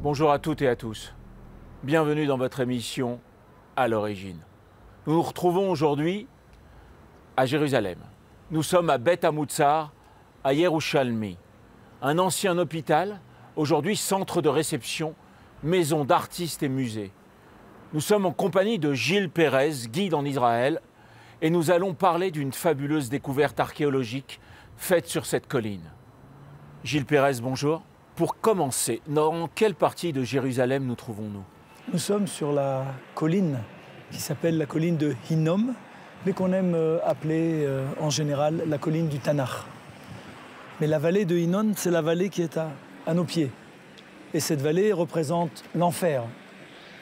Bonjour à toutes et à tous. Bienvenue dans votre émission À l'origine. Nous nous retrouvons aujourd'hui à Jérusalem. Nous sommes à Beth Hamutzar, à Yerushalmi, un ancien hôpital, aujourd'hui centre de réception, maison d'artistes et musée. Nous sommes en compagnie de Gilles Pérez, guide en Israël, et nous allons parler d'une fabuleuse découverte archéologique faite sur cette colline. Gilles Pérez, bonjour. Pour commencer, dans quelle partie de Jérusalem nous trouvons-nous? Nous sommes sur la colline qui s'appelle la colline de Hinnom, mais qu'on aime appeler en général la colline du Tanakh. Mais la vallée de Hinnom, c'est la vallée qui est à nos pieds. Et cette vallée représente l'enfer.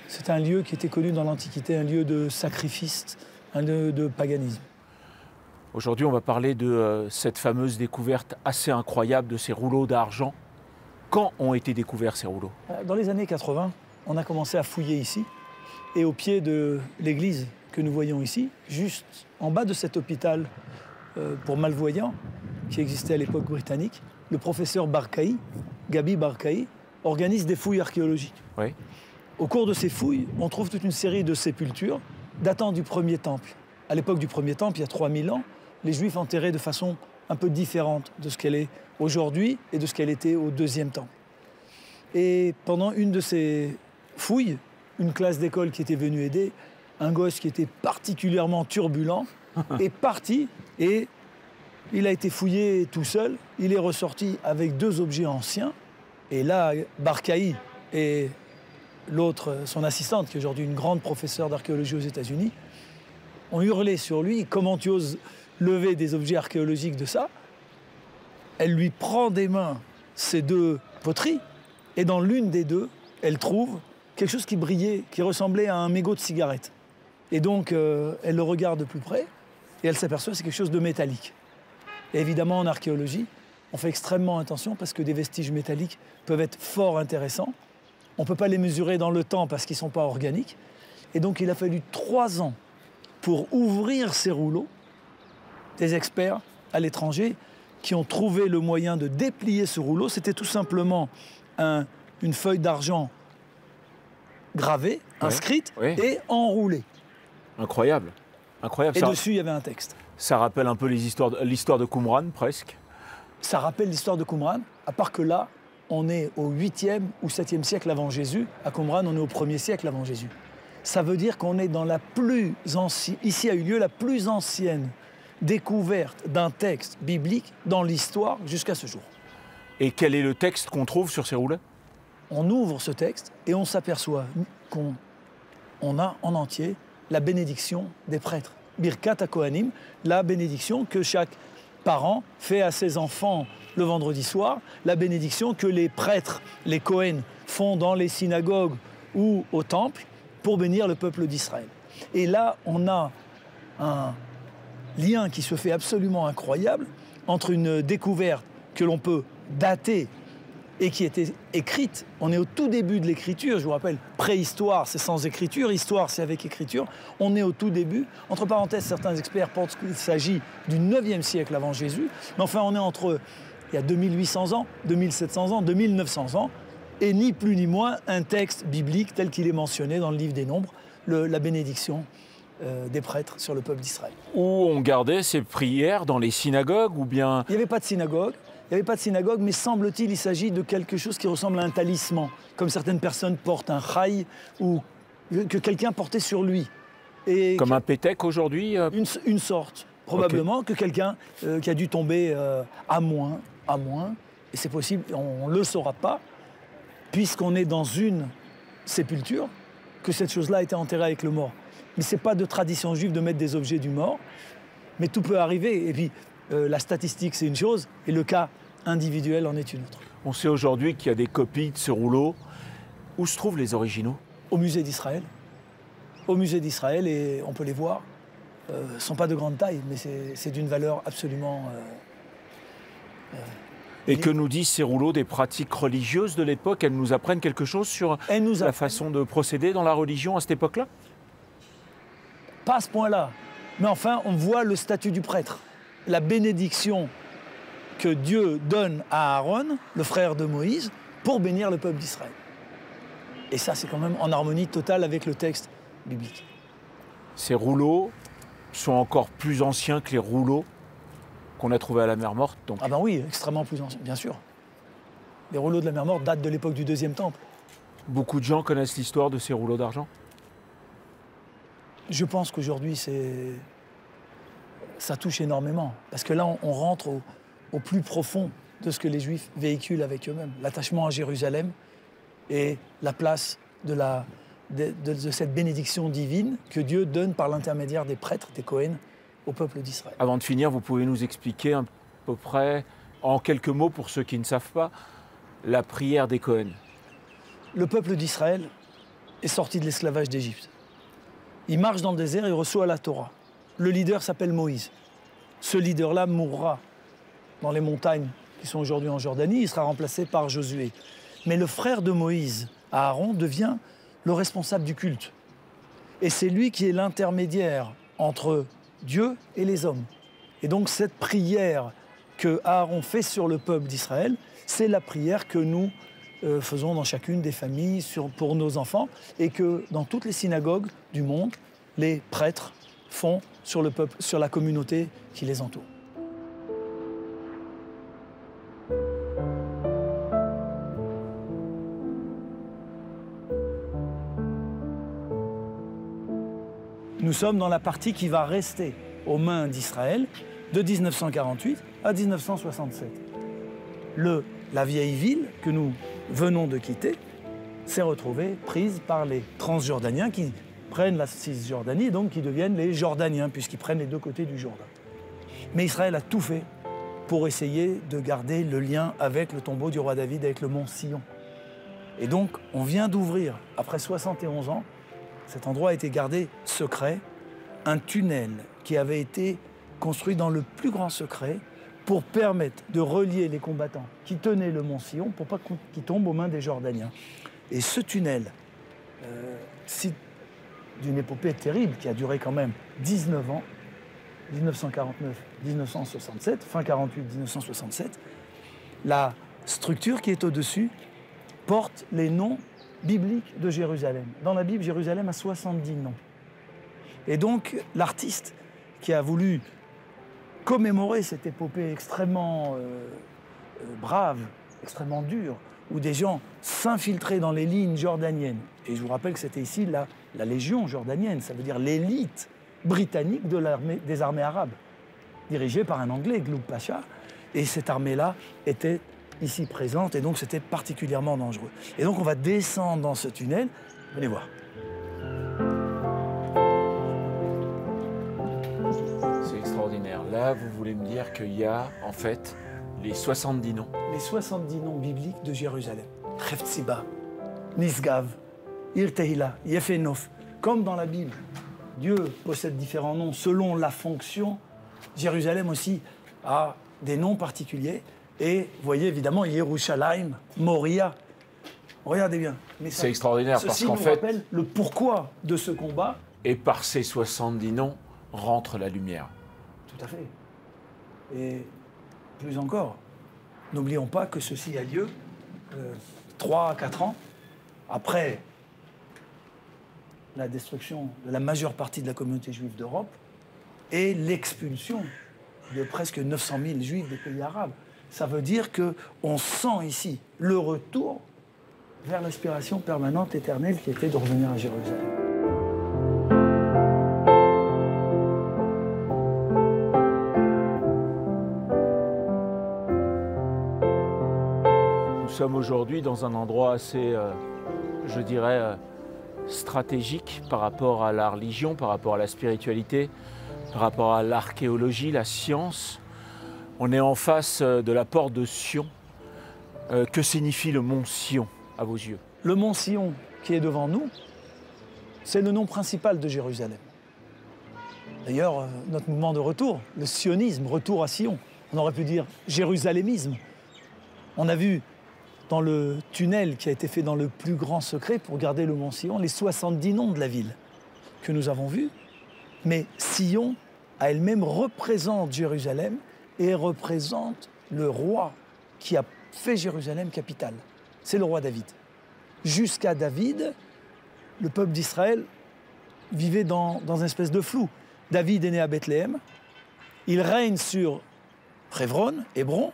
C'est un lieu qui était connu dans l'Antiquité, un lieu de sacrifice, un lieu de paganisme. Aujourd'hui, on va parler de cette fameuse découverte assez incroyable de ces rouleaux d'argent. Quand ont été découverts ces rouleaux? Dans les années 80, on a commencé à fouiller ici. Et au pied de l'église que nous voyons ici, juste en bas de cet hôpital pour malvoyants qui existait à l'époque britannique, le professeur Barkaï, Gabi Barkaï, organise des fouilles archéologiques. Oui. Au cours de ces fouilles, on trouve toute une série de sépultures datant du premier temple. À l'époque du premier temple, il y a 3000 ans, les Juifs enterraient de façon un peu différente de ce qu'elle est aujourd'hui et de ce qu'elle était au deuxième temple. Et pendant une de ces fouilles, une classe d'école qui était venue aider, un gosse qui était particulièrement turbulent, est parti et il a été fouillé tout seul. Il est ressorti avec 2 objets anciens. Et là, Barkaï et l'autre, son assistante, qui est aujourd'hui une grande professeure d'archéologie aux États-Unis, ont hurlé sur lui. Comment tu oses lever des objets archéologiques de ça? Elle lui prend des mains ces 2 poteries, et dans l'une des 2, elle trouve quelque chose qui brillait, qui ressemblait à un mégot de cigarette. Et donc, elle le regarde de plus près, et elle s'aperçoit que c'est quelque chose de métallique. Et évidemment, en archéologie, on fait extrêmement attention parce que des vestiges métalliques peuvent être fort intéressants. On ne peut pas les mesurer dans le temps parce qu'ils ne sont pas organiques. Et donc, il a fallu 3 ans pour ouvrir ces rouleaux, des experts à l'étranger qui ont trouvé le moyen de déplier ce rouleau. C'était tout simplement une feuille d'argent gravée, inscrite et enroulée. Incroyable. Incroyable. Et dessus, il y avait un texte. Ça rappelle un peu l'histoire de Qumran, presque. Ça rappelle l'histoire de Qumran, à part que là, on est au 8e ou 7e siècle avant Jésus. À Qumran, on est au 1er siècle avant Jésus. Ça veut dire qu'on est dans la plus ancienne... Ici a eu lieu la plus ancienne découverte d'un texte biblique dans l'histoire jusqu'à ce jour. Et quel est le texte qu'on trouve sur ces rouleaux? On ouvre ce texte et on s'aperçoit qu'on a en entier la bénédiction des prêtres. Birkat HaKohanim, la bénédiction que chaque parent fait à ses enfants le vendredi soir, la bénédiction que les prêtres, les Kohen, font dans les synagogues ou au temple pour bénir le peuple d'Israël. Et là, on a un lien qui se fait absolument incroyable entre une découverte que l'on peut dater et qui était écrite. On est au tout début de l'écriture, je vous rappelle, préhistoire c'est sans écriture, histoire c'est avec écriture. On est au tout début. Entre parenthèses, certains experts pensent qu'il s'agit du 9e siècle avant Jésus, mais enfin on est entre, il y a 2800 ans, 2700 ans, 2900 ans, et ni plus ni moins un texte biblique tel qu'il est mentionné dans le livre des Nombres, la bénédiction des prêtres sur le peuple d'Israël. Où on gardait ces prières dans les synagogues ou bien... Il n'y avait pas de synagogue. Il n'y avait pas de synagogue, mais semble-t-il, il s'agit de quelque chose qui ressemble à un talisman, comme certaines personnes portent un chai ou que quelqu'un portait sur lui. Et comme un pétec aujourd'hui une sorte, probablement, okay. Que quelqu'un qui a dû tomber à moins, et c'est possible, on ne le saura pas, puisqu'on est dans une sépulture, que cette chose-là a été enterrée avec le mort. Mais ce n'est pas de tradition juive de mettre des objets du mort, mais tout peut arriver. Et puis, la statistique, c'est une chose, et le cas individuel en est une autre. On sait aujourd'hui qu'il y a des copies de ce rouleau. Où se trouvent les originaux? Au musée d'Israël. Au musée d'Israël, et on peut les voir. Ne sont pas de grande taille, mais c'est d'une valeur absolument... Et que nous disent ces rouleaux des pratiques religieuses de l'époque? Elles nous apprennent quelque chose sur la façon de procéder dans la religion à cette époque-là? Pas à ce point-là. Mais enfin, on voit le statut du prêtre. La bénédiction que Dieu donne à Aaron, le frère de Moïse, pour bénir le peuple d'Israël. Et ça, c'est quand même en harmonie totale avec le texte biblique. Ces rouleaux sont encore plus anciens que les rouleaux qu'on a trouvés à la mer Morte. Donc. Ah ben oui, extrêmement plus anciens, bien sûr. Les rouleaux de la mer Morte datent de l'époque du Deuxième Temple. Beaucoup de gens connaissent l'histoire de ces rouleaux d'argent. Je pense qu'aujourd'hui, ça touche énormément. Parce que là, on rentre au plus profond de ce que les Juifs véhiculent avec eux-mêmes. L'attachement à Jérusalem et la place de cette bénédiction divine que Dieu donne par l'intermédiaire des prêtres, des Cohen, au peuple d'Israël. Avant de finir, vous pouvez nous expliquer à peu près, en quelques mots pour ceux qui ne savent pas, la prière des Cohen. Le peuple d'Israël est sorti de l'esclavage d'Égypte. Il marche dans le désert et reçoit la Torah. Le leader s'appelle Moïse. Ce leader-là mourra dans les montagnes qui sont aujourd'hui en Jordanie. Il sera remplacé par Josué. Mais le frère de Moïse, Aaron, devient le responsable du culte. Et c'est lui qui est l'intermédiaire entre Dieu et les hommes. Et donc cette prière que Aaron fait sur le peuple d'Israël, c'est la prière que nous faisons dans chacune des familles pour nos enfants et que dans toutes les synagogues du monde, les prêtres font sur le peuple, sur la communauté qui les entoure. Nous sommes dans la partie qui va rester aux mains d'Israël de 1948 à 1967. La vieille ville que nous venons de quitter s'est retrouvée prise par les Transjordaniens qui prennent la Cisjordanie, donc qui deviennent les Jordaniens, puisqu'ils prennent les deux côtés du Jourdain. Mais Israël a tout fait pour essayer de garder le lien avec le tombeau du roi David, avec le mont Sion. Et donc, on vient d'ouvrir, après 71 ans, cet endroit a été gardé secret, un tunnel qui avait été construit dans le plus grand secret pour permettre de relier les combattants qui tenaient le mont Sion pour pas qu'ils tombent aux mains des Jordaniens. Et ce tunnel, site d'une épopée terrible qui a duré quand même 19 ans, 1949-1967, fin 48-1967, la structure qui est au-dessus porte les noms biblique de Jérusalem. Dans la Bible, Jérusalem a 70 noms. Et donc, l'artiste qui a voulu commémorer cette épopée extrêmement brave, extrêmement dure, où des gens s'infiltraient dans les lignes jordaniennes. Et je vous rappelle que c'était ici la légion jordanienne, ça veut dire l'élite britannique des armées arabes, dirigée par un Anglais, Gloub Pacha. Et cette armée-là était ici présente, et donc c'était particulièrement dangereux. Et donc on va descendre dans ce tunnel. Venez voir. C'est extraordinaire. Là, vous voulez me dire qu'il y a, en fait, les 70 noms. Les 70 noms bibliques de Jérusalem. Heftziba, Nisgav, Ir Tehila, Yefenof. Comme dans la Bible, Dieu possède différents noms selon la fonction. Jérusalem aussi a des noms particuliers. Et vous voyez évidemment Yerushalayim, Moria. Regardez bien. C'est extraordinaire parce qu'en fait, rappelle le pourquoi de ce combat. Et par ces 70 noms rentre la lumière. Tout à fait. Et plus encore, n'oublions pas que ceci a lieu 3 à 4 ans après la destruction de la majeure partie de la communauté juive d'Europe et l'expulsion de presque 900 000 juifs des pays arabes. Ça veut dire qu'on sent ici le retour vers l'aspiration permanente, éternelle, qui était de revenir à Jérusalem. Nous sommes aujourd'hui dans un endroit assez, je dirais, stratégique par rapport à la religion, par rapport à la spiritualité, par rapport à l'archéologie, la science. On est en face de la porte de Sion. Que signifie le mont Sion à vos yeux? Le mont Sion qui est devant nous, c'est le nom principal de Jérusalem. D'ailleurs, notre mouvement de retour, le sionisme, retour à Sion, on aurait pu dire jérusalémisme. On a vu dans le tunnel qui a été fait dans le plus grand secret pour garder le mont Sion, les 70 noms de la ville que nous avons vus. Mais Sion, à elle-même, représente Jérusalem et représente le roi qui a fait Jérusalem capitale. C'est le roi David. jusqu'à David, le peuple d'Israël vivait dans une espèce de flou. David est né à Bethléem, il règne sur Hébron,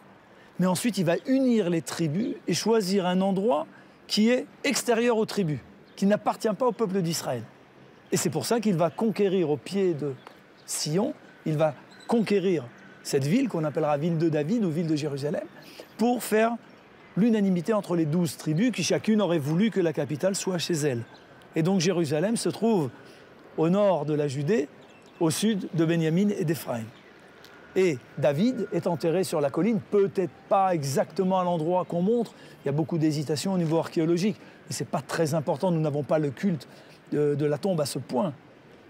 mais ensuite il va unir les tribus et choisir un endroit qui est extérieur aux tribus, qui n'appartient pas au peuple d'Israël. Et c'est pour ça qu'il va conquérir au pied de Sion, il va conquérir cette ville qu'on appellera ville de David ou ville de Jérusalem, pour faire l'unanimité entre les 12 tribus qui chacune aurait voulu que la capitale soit chez elle. Et donc Jérusalem se trouve au nord de la Judée, au sud de Benjamin et d'Éphraïm. Et David est enterré sur la colline, peut-être pas exactement à l'endroit qu'on montre, il y a beaucoup d'hésitation au niveau archéologique, mais ce n'est pas très important, nous n'avons pas le culte de la tombe à ce point.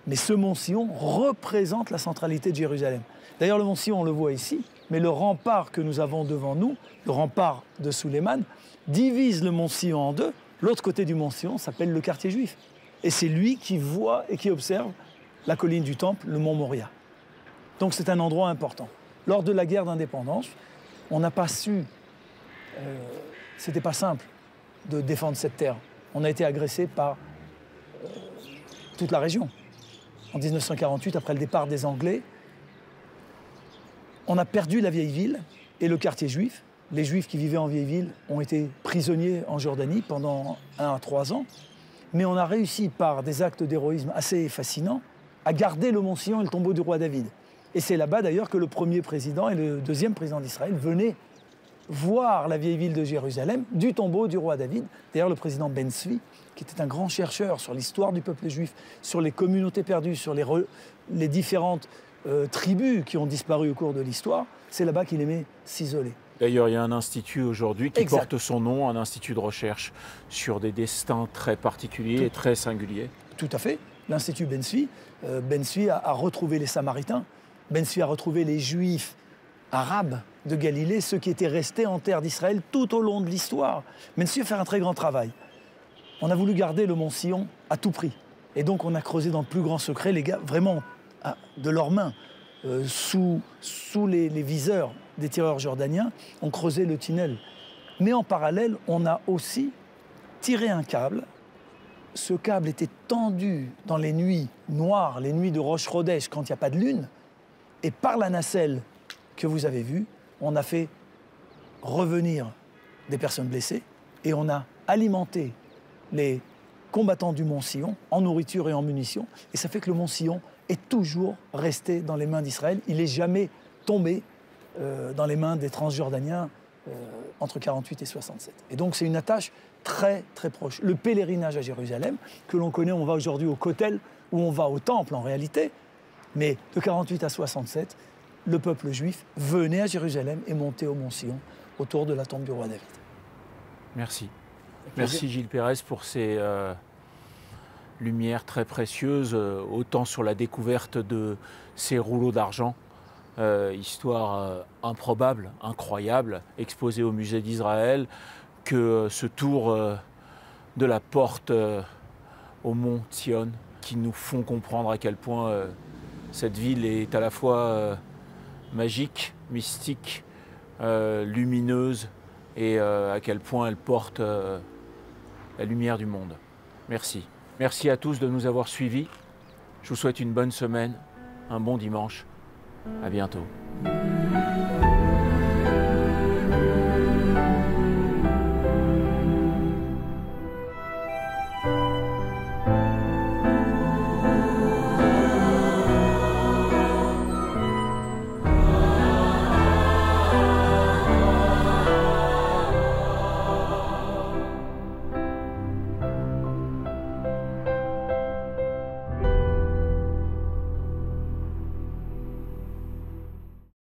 Mais ce mont Sion représente la centralité de Jérusalem. D'ailleurs, le mont Sion, on le voit ici, mais le rempart que nous avons devant nous, le rempart de Suleiman, divise le mont Sion en deux. L'autre côté du mont Sion s'appelle le quartier juif. Et c'est lui qui voit et qui observe la colline du Temple, le mont Moria. Donc c'est un endroit important. Lors de la guerre d'indépendance, on n'a pas su, c'était pas simple de défendre cette terre. On a été agressé par toute la région. En 1948, après le départ des Anglais, on a perdu la vieille ville et le quartier juif. Les Juifs qui vivaient en vieille ville ont été prisonniers en Jordanie pendant 1 à 3 ans. Mais on a réussi, par des actes d'héroïsme assez fascinants, à garder le mont Sion et le tombeau du roi David. Et c'est là-bas d'ailleurs que le premier président et le deuxième président d'Israël venaient voir la vieille ville de Jérusalem du tombeau du roi David. D'ailleurs, le président Ben Tzvi, qui était un grand chercheur sur l'histoire du peuple juif, sur les communautés perdues, sur les différentes tribus qui ont disparu au cours de l'histoire, c'est là-bas qu'il aimait s'isoler. D'ailleurs, il y a un institut aujourd'hui qui Exact. porte son nom, un institut de recherche sur des destins très particuliers et très singuliers. Tout à fait. L'Institut Ben Tzvi. Ben Tzvi a retrouvé les Samaritains. Ben Tzvi a retrouvé les Juifs arabes de Galilée, ceux qui étaient restés en terre d'Israël tout au long de l'histoire. Ben Tzvi a fait un très grand travail. On a voulu garder le mont Sion à tout prix. Et donc on a creusé dans le plus grand secret, les gars, vraiment de leurs mains, sous les viseurs des tireurs jordaniens, on creusait le tunnel. Mais en parallèle, on a aussi tiré un câble. Ce câble était tendu dans les nuits noires, les nuits de Rosh Chodesh, quand il n'y a pas de lune. Et par la nacelle que vous avez vue, on a fait revenir des personnes blessées et on a alimenté les combattants du mont Sion en nourriture et en munitions. Et ça fait que le mont Sion est toujours resté dans les mains d'Israël. Il n'est jamais tombé dans les mains des Transjordaniens entre 48 et 67. Et donc c'est une attache très très proche. Le pèlerinage à Jérusalem, que l'on connaît, on va aujourd'hui au Kotel, où on va au temple en réalité, mais de 48 à 67, le peuple juif venait à Jérusalem et montait au mont Sion, autour de la tombe du roi David. Merci. Merci Gilles Pérez pour ces lumières très précieuses, autant sur la découverte de ces rouleaux d'argent, histoire improbable, incroyable, exposée au musée d'Israël, que ce tour de la porte au mont Sion, qui nous font comprendre à quel point cette ville est à la fois magique, mystique, lumineuse, et à quel point elle porte la lumière du monde. Merci. Merci à tous de nous avoir suivis. Je vous souhaite une bonne semaine, un bon dimanche. À bientôt.